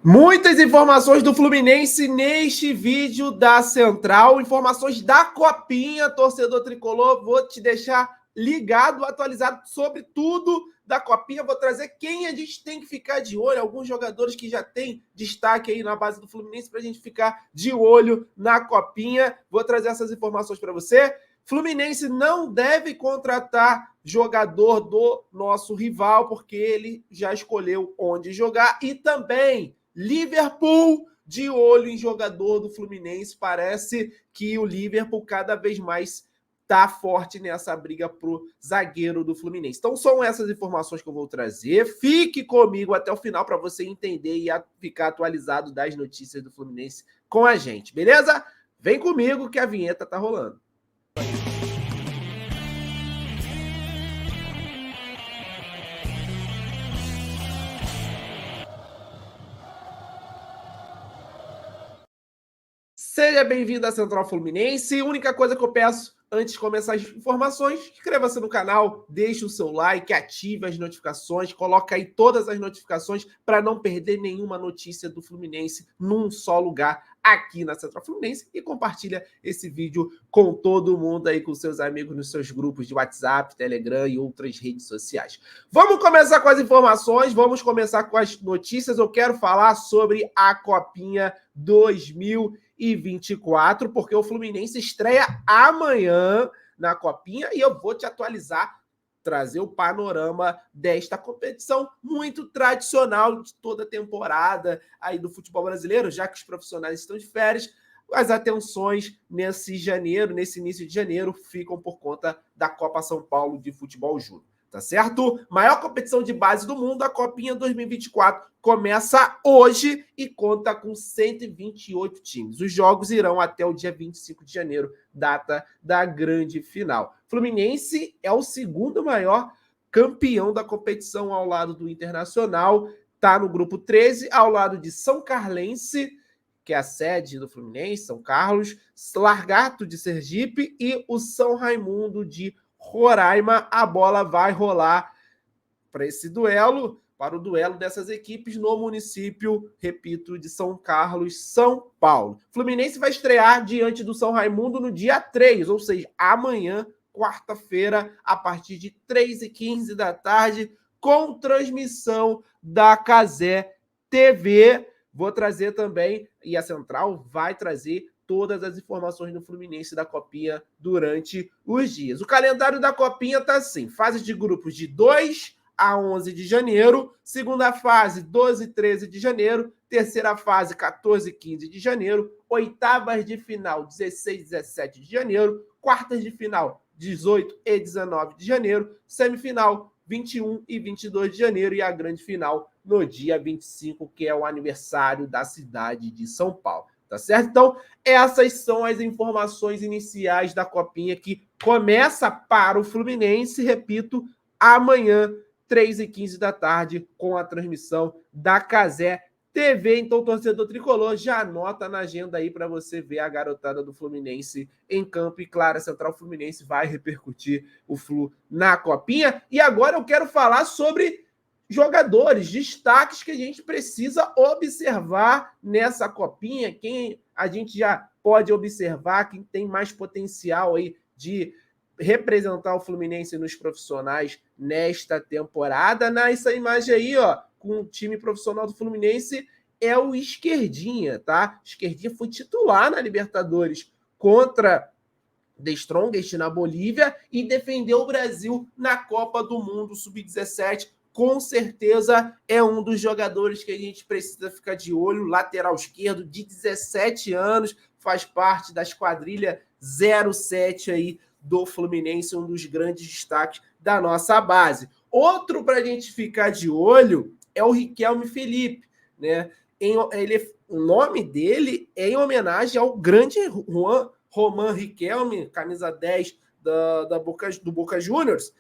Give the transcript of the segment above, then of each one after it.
Muitas informações do Fluminense neste vídeo da Central, informações da Copinha, torcedor tricolor. Vou te deixar ligado, atualizado sobre tudo da Copinha. Vou trazer quem a gente tem que ficar de olho, alguns jogadores que já têm destaque aí na base do Fluminense para a gente ficar de olho na Copinha. Vou trazer essas informações para você. Fluminense não deve contratar jogador do nosso rival, porque ele já escolheu onde jogar. E também Liverpool de olho em jogador do Fluminense. Parece que o Liverpool cada vez mais está forte nessa briga pro zagueiro do Fluminense. Então são essas informações que eu vou trazer. Fique comigo até o final para você entender e ficar atualizado das notícias do Fluminense com a gente, beleza? Vem comigo que a vinheta tá rolando. Seja bem-vindo à Central Fluminense. A única coisa que eu peço antes de começar as informações, inscreva-se no canal, deixe o seu like, ative as notificações, coloca aí todas as notificações para não perder nenhuma notícia do Fluminense num só lugar aqui na Central Fluminense e compartilha esse vídeo com todo mundo aí, com seus amigos nos seus grupos de WhatsApp, Telegram e outras redes sociais. Vamos começar com as informações, vamos começar com as notícias. Eu quero falar sobre a Copinha 2024, porque o Fluminense estreia amanhã na Copinha e eu vou te atualizar, trazer o panorama desta competição muito tradicional de toda a temporada aí do futebol brasileiro, já que os profissionais estão de férias. As atenções nesse início de janeiro, ficam por conta da Copa São Paulo de Futebol Júnior. Tá certo? Maior competição de base do mundo, a Copinha 2024, começa hoje e conta com 128 times. Os jogos irão até o dia 25 de janeiro, data da grande final. Fluminense é o segundo maior campeão da competição ao lado do Internacional, tá no grupo 13, ao lado de São Carlense, que é a sede do Fluminense, São Carlos, Largato de Sergipe e o São Raimundo de Roraima. A bola vai rolar para esse duelo, para o duelo dessas equipes no município, repito, de São Carlos, São Paulo. Fluminense vai estrear diante do São Raimundo no dia 3, ou seja, amanhã, quarta-feira, a partir de 3h15 da tarde, com transmissão da Cazé TV. Vou trazer também, e a Central vai trazer todas as informações do Fluminense da Copinha durante os dias. O calendário da Copinha tá assim: fase de grupos de 2 a 11 de janeiro, segunda fase 12 e 13 de janeiro, terceira fase 14 e 15 de janeiro, oitavas de final 16 e 17 de janeiro, quartas de final 18 e 19 de janeiro, semifinal 21 e 22 de janeiro e a grande final no dia 25, que é o aniversário da cidade de São Paulo. Tá certo? Então, essas são as informações iniciais da Copinha, que começa para o Fluminense, repito, amanhã, 3h15 da tarde, com a transmissão da Cazé TV. Então, torcedor tricolor, já anota na agenda aí para você ver a garotada do Fluminense em campo. E claro, a Central Fluminense vai repercutir o Flu na Copinha. E agora eu quero falar sobre jogadores, destaques que a gente precisa observar nessa Copinha, quem a gente já pode observar, quem tem mais potencial aí de representar o Fluminense nos profissionais nesta temporada. Nessa imagem aí, ó, com o time profissional do Fluminense, é o Esquerdinha, tá? Esquerdinha foi titular na Libertadores contra The Strongest na Bolívia e defendeu o Brasil na Copa do Mundo Sub-17. Com certeza é um dos jogadores que a gente precisa ficar de olho. Lateral esquerdo de 17 anos, faz parte da esquadrilha 07 aí do Fluminense, um dos grandes destaques da nossa base. Outro para a gente ficar de olho é o Riquelme Felipe, né? O nome dele é em homenagem ao grande Román Riquelme, camisa 10 do Boca Juniors.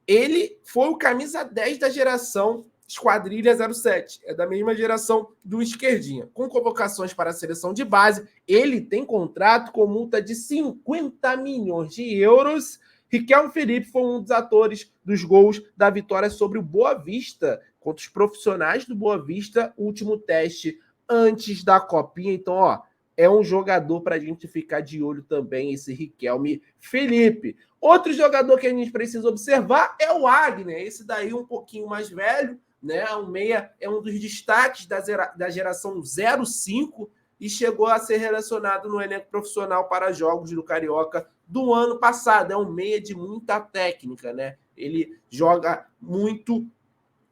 Ele foi o camisa 10 da geração Esquadrilha 07. É da mesma geração do Esquerdinha. Com convocações para a seleção de base, ele tem contrato com multa de 50 milhões de euros. Riquelme Felipe foi um dos atores dos gols da vitória sobre o Boa Vista contra os profissionais do Boa Vista, último teste antes da Copinha. Então, ó, é um jogador para a gente ficar de olho também, esse Riquelme Felipe. Outro jogador que a gente precisa observar é o Wagner, esse daí um pouquinho mais velho, né? O meia é um dos destaques da geração 05 e chegou a ser relacionado no elenco profissional para jogos do Carioca do ano passado. É um meia de muita técnica, né? Ele joga muito,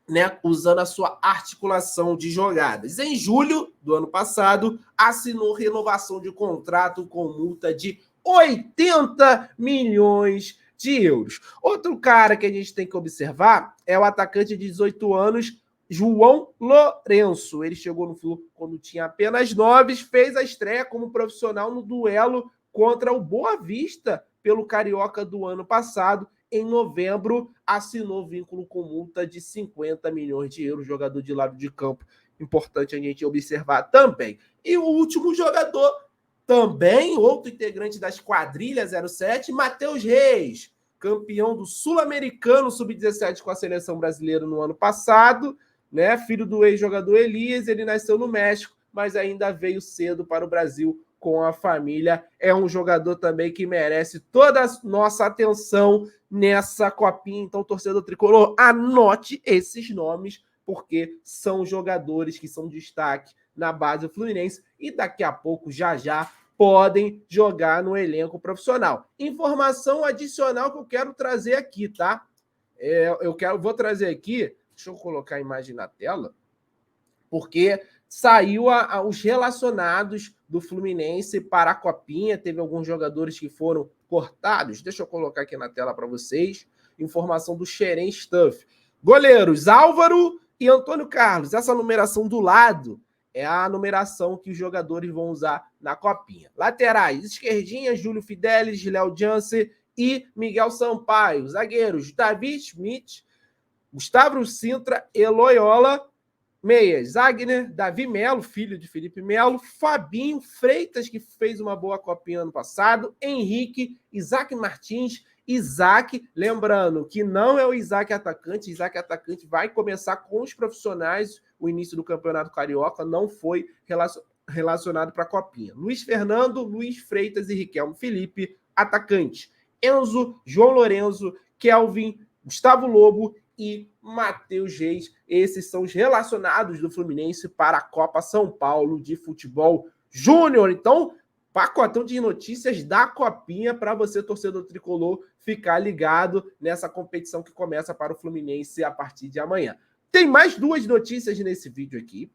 né, usando a sua articulação de jogadas. Em julho do ano passado, assinou renovação de contrato com multa de 80 milhões de euros. Outro cara que a gente tem que observar é o atacante de 18 anos, João Lourenço. Ele chegou no Flu quando tinha apenas 9, fez a estreia como profissional no duelo contra o Boa Vista pelo Carioca do ano passado. Em novembro, assinou vínculo com multa de 50 milhões de euros, jogador de lado de campo. Importante a gente observar também. E o último jogador, também outro integrante da Esquadrilha 07, Matheus Reis, campeão do Sul-Americano Sub-17 com a seleção brasileira no ano passado, né? Filho do ex-jogador Elias, ele nasceu no México, mas ainda veio cedo para o Brasil com a família. É um jogador também que merece toda a nossa atenção nessa Copinha. Então, torcedor tricolor, anote esses nomes, porque são jogadores que são destaque na base do Fluminense e daqui a pouco, já podem jogar no elenco profissional. Informação adicional que eu quero trazer aqui, tá? Vou trazer aqui, deixa eu colocar a imagem na tela, porque saiu os relacionados do Fluminense para a Copinha. Teve alguns jogadores que foram cortados. Deixa eu colocar aqui na tela para vocês. Informação do Xeren Stuff. Goleiros Álvaro e Antônio Carlos. Essa numeração do lado é a numeração que os jogadores vão usar na Copinha. Laterais, esquerdinha, Júlio Fidelis, Léo Jansen e Miguel Sampaio. Zagueiros, Davi Schmidt, Gustavo Sintra e Loyola. Meias, Wagner, Davi Melo, filho de Felipe Melo, Fabinho Freitas, que fez uma boa Copinha ano passado, Henrique, Isaac Martins, Isaac, lembrando que não é o Isaac atacante vai começar com os profissionais, o início do Campeonato Carioca não foi relacionado para a Copinha. Luiz Fernando, Luiz Freitas e Riquelme Felipe, atacante. Enzo, João Lourenço, Kelvin, Gustavo Lobo e Matheus Reis. Esses são os relacionados do Fluminense para a Copa São Paulo de Futebol Júnior. Então, pacotão de notícias da Copinha para você, torcedor tricolor, ficar ligado nessa competição que começa para o Fluminense a partir de amanhã. Tem mais 2 notícias nesse vídeo aqui.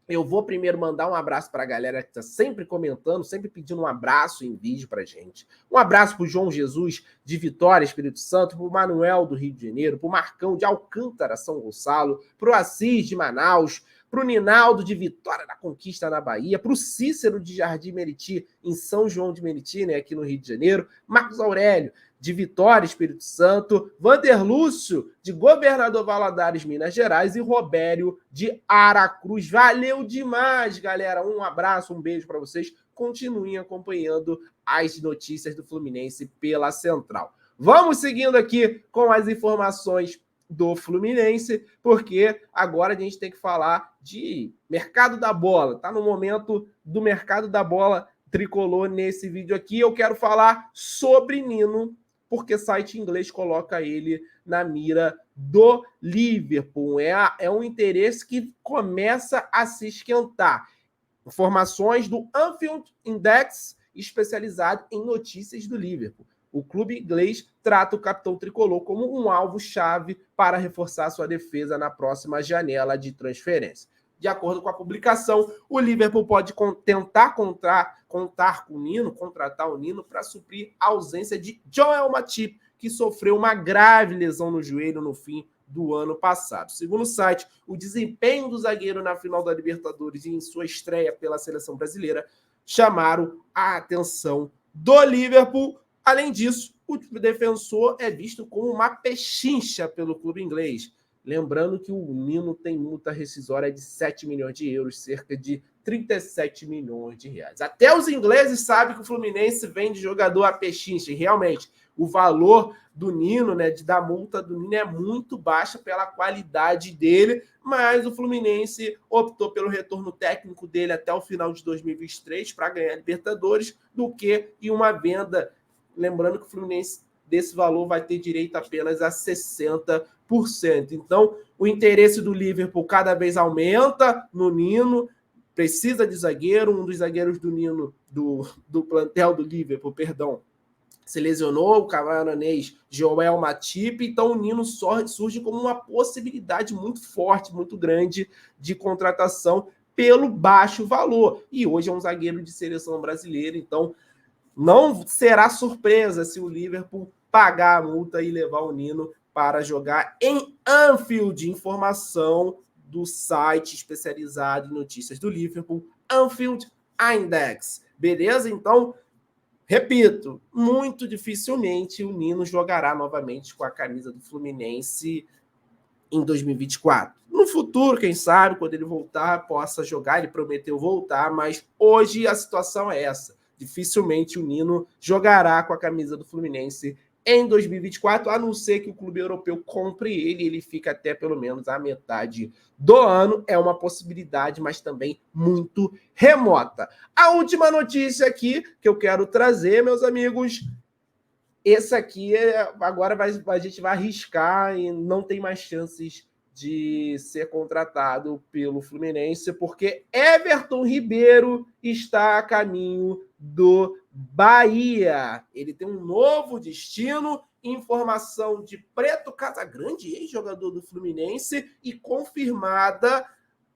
Eu vou primeiro mandar um abraço para a galera que está sempre comentando, sempre pedindo um abraço em vídeo para gente. Um abraço para o João Jesus, de Vitória, Espírito Santo, para o Manuel, do Rio de Janeiro, para o Marcão, de Alcântara, São Gonçalo, para o Assis, de Manaus, para o Ninaldo, de Vitória da Conquista, na Bahia, para o Cícero, de Jardim Meriti, em São João de Meriti, né, aqui no Rio de Janeiro, Marcos Aurélio, de Vitória, Espírito Santo, Vanderlúcio, de Governador Valadares, Minas Gerais, e Robério, de Aracruz. Valeu demais, galera. Um abraço, um beijo para vocês. Continuem acompanhando as notícias do Fluminense pela Central. Vamos seguindo aqui com as informações do Fluminense, porque agora a gente tem que falar de mercado da bola. Tá no momento do mercado da bola tricolor nesse vídeo aqui. Eu quero falar sobre Nino, porque site inglês coloca ele na mira do Liverpool. É um interesse que começa a se esquentar. Informações do Anfield Index, especializado em notícias do Liverpool. O clube inglês trata o capitão tricolor como um alvo-chave para reforçar sua defesa na próxima janela de transferência. De acordo com a publicação, o Liverpool pode tentar contratar o Nino para suprir a ausência de Joel Matip, que sofreu uma grave lesão no joelho no fim do ano passado. Segundo o site, o desempenho do zagueiro na final da Libertadores e em sua estreia pela seleção brasileira chamaram a atenção do Liverpool. Além disso, o defensor é visto como uma pechincha pelo clube inglês. Lembrando que o Nino tem multa rescisória de 7 milhões de euros, cerca de 37 milhões de reais. Até os ingleses sabem que o Fluminense vende jogador a pechincha. E realmente, o valor do Nino, né, da multa do Nino é muito baixa pela qualidade dele, mas o Fluminense optou pelo retorno técnico dele até o final de 2023 para ganhar Libertadores do que em uma venda. Lembrando que o Fluminense desse valor vai ter direito apenas a 60%. Então, o interesse do Liverpool cada vez aumenta no Nino, precisa de zagueiro, um dos zagueiros do Nino, do plantel do Liverpool, perdão, se lesionou, o camaronês Joel Matip, então o Nino surge como uma possibilidade muito forte, muito grande de contratação pelo baixo valor. E hoje é um zagueiro de seleção brasileira, então não será surpresa se o Liverpool pagar a multa e levar o Nino para jogar em Anfield. Informação do site especializado em notícias do Liverpool, Anfield Index. Beleza? Então, repito, muito dificilmente o Nino jogará novamente com a camisa do Fluminense em 2024. No futuro, quem sabe, quando ele voltar, possa jogar. Ele prometeu voltar, mas hoje a situação é essa. Dificilmente o Nino jogará com a camisa do Fluminense em 2024, a não ser que o clube europeu compre ele, ele fica até pelo menos a metade do ano. É uma possibilidade, mas também muito remota. A última notícia aqui que eu quero trazer, meus amigos, esse aqui agora a gente vai arriscar e não tem mais chances de ser contratado pelo Fluminense, porque Everton Ribeiro está a caminho do Bahia. Ele tem um novo destino, informação de Preto Casagrande, ex-jogador do Fluminense, e confirmada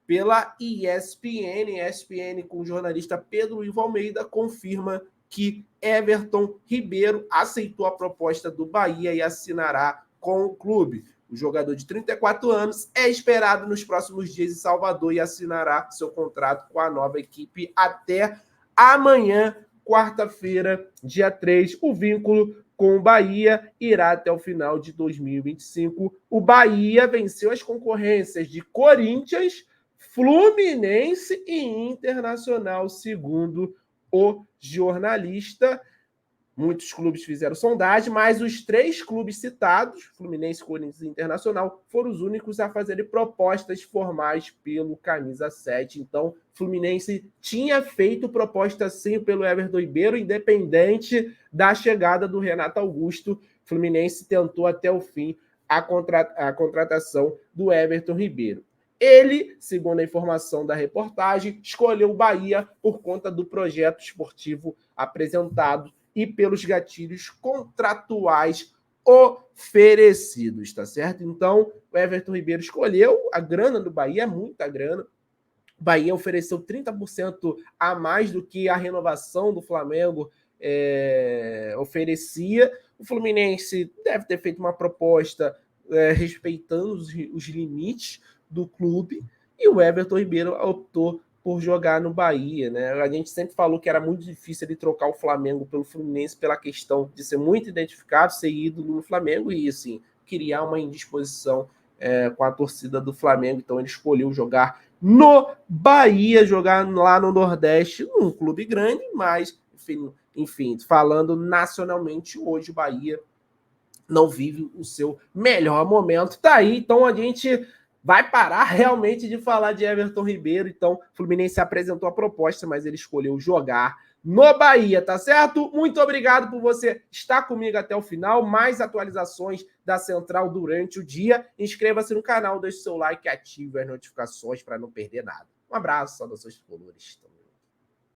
pela ESPN. ESPN, com o jornalista Pedro Ivo Almeida, confirma que Everton Ribeiro aceitou a proposta do Bahia e assinará com o clube. O jogador de 34 anos é esperado nos próximos dias em Salvador e assinará seu contrato com a nova equipe até amanhã, quarta-feira, dia 3. O vínculo com o Bahia irá até o final de 2025. O Bahia venceu as concorrências de Corinthians, Fluminense e Internacional, segundo o jornalista. Muitos clubes fizeram sondagem, mas os 3 clubes citados, Fluminense, Corinthians e Internacional, foram os únicos a fazerem propostas formais pelo Camisa 7. Então, Fluminense tinha feito proposta sim pelo Everton Ribeiro, independente da chegada do Renato Augusto. Fluminense tentou até o fim a contratação do Everton Ribeiro. Ele, segundo a informação da reportagem, escolheu o Bahia por conta do projeto esportivo apresentado e pelos gatilhos contratuais oferecidos, tá certo? Então, o Everton Ribeiro escolheu, a grana do Bahia é muita grana. O Bahia ofereceu 30% a mais do que a renovação do Flamengo oferecia. O Fluminense deve ter feito uma proposta respeitando os limites do clube, e o Everton Ribeiro optou por jogar no Bahia, né? A gente sempre falou que era muito difícil ele trocar o Flamengo pelo Fluminense pela questão de ser muito identificado, ser ídolo no Flamengo e, assim, criar uma indisposição com a torcida do Flamengo. Então ele escolheu jogar no Bahia, jogar lá no Nordeste, num clube grande, mas, enfim, falando nacionalmente, hoje o Bahia não vive o seu melhor momento. Tá aí, então a gente vai parar realmente de falar de Everton Ribeiro. Então, o Fluminense apresentou a proposta, mas ele escolheu jogar no Bahia, tá certo? Muito obrigado por você estar comigo até o final. Mais atualizações da Central durante o dia. Inscreva-se no canal, deixe seu like e ative as notificações para não perder nada. Um abraço, saudações tricolores.